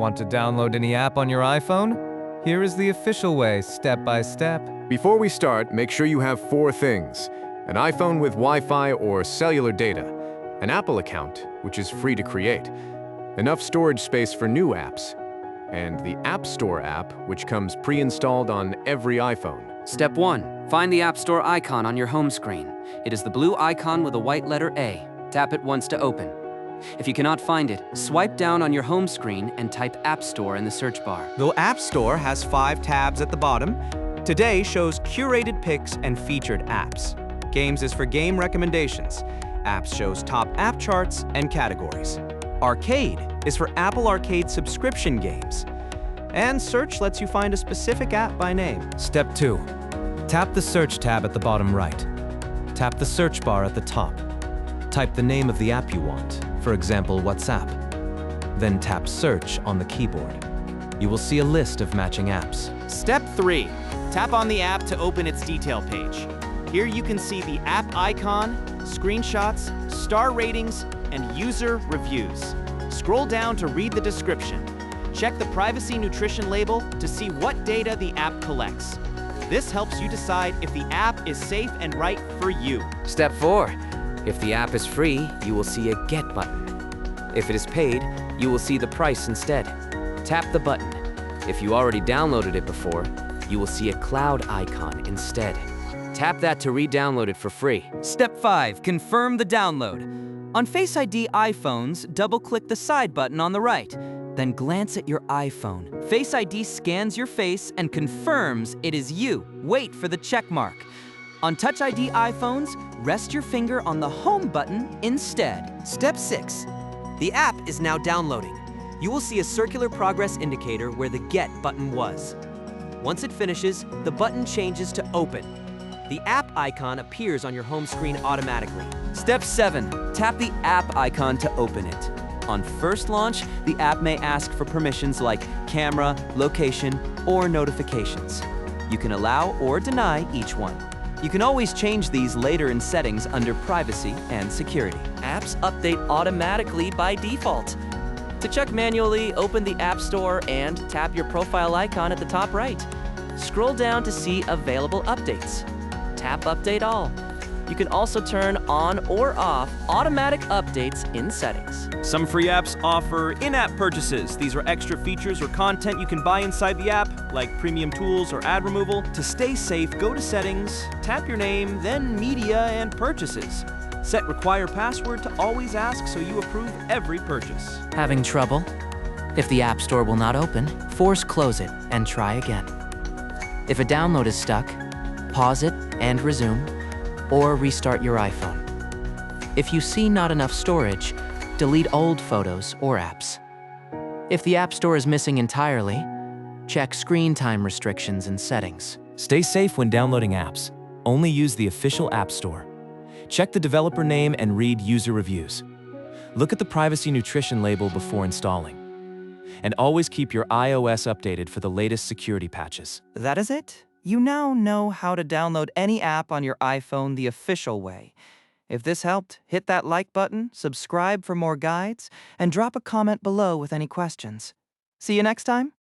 Want to download any app on your iPhone? Here is the official way, step by step. Before we start, make sure you have 4 things: an iPhone with Wi-Fi or cellular data, an Apple account, which is free to create, enough storage space for new apps, and the App Store app, which comes pre-installed on every iPhone. Step 1. Find the App Store icon on your home screen. It is the blue icon with a white letter A. Tap it once to open. If you cannot find it, swipe down on your home screen and type App Store in the search bar. The App Store has 5 tabs at the bottom. Today shows curated picks and featured apps. Games is for game recommendations. Apps shows top app charts and categories. Arcade is for Apple Arcade subscription games. And Search lets you find a specific app by name. Step 2. Tap the Search tab at the bottom right. Tap the search bar at the top. Type the name of the app you want, for example, WhatsApp. Then tap Search on the keyboard. You will see a list of matching apps. Step 3. Tap on the app to open its detail page. Here you can see the app icon, screenshots, star ratings, and user reviews. Scroll down to read the description. Check the privacy nutrition label to see what data the app collects. This helps you decide if the app is safe and right for you. Step 4. If the app is free, you will see a Get button. If it is paid, you will see the price instead. Tap the button. If you already downloaded it before, you will see a cloud icon instead. Tap that to re-download it for free. Step 5. Confirm the download. On Face ID iPhones, double-click the side button on the right. Then glance at your iPhone. Face ID scans your face and confirms it is you. Wait for the check mark. On Touch ID iPhones, rest your finger on the Home button instead. Step 6. The app is now downloading. You will see a circular progress indicator where the Get button was. Once it finishes, the button changes to Open. The app icon appears on your home screen automatically. Step 7. Tap the app icon to open it. On first launch, the app may ask for permissions like camera, location, or notifications. You can allow or deny each one. You can always change these later in settings under Privacy and Security. Apps update automatically by default. To check manually, open the App Store and tap your profile icon at the top right. Scroll down to see available updates. Tap Update All. You can also turn on or off automatic updates in settings. Some free apps offer in-app purchases. These are extra features or content you can buy inside the app, like premium tools or ad removal. To stay safe, go to Settings, tap your name, then Media and Purchases. Set Require Password to always ask so you approve every purchase. Having trouble? If the App Store will not open, force close it and try again. If a download is stuck, pause it and resume, or restart your iPhone. If you see not enough storage, delete old photos or apps. If the App Store is missing entirely, check screen time restrictions and settings. Stay safe when downloading apps. Only use the official App Store. Check the developer name and read user reviews. Look at the privacy nutrition label before installing. And always keep your iOS updated for the latest security patches. That is it. You now know how to download any app on your iPhone the official way. If this helped, hit that like button, subscribe for more guides, and drop a comment below with any questions. See you next time.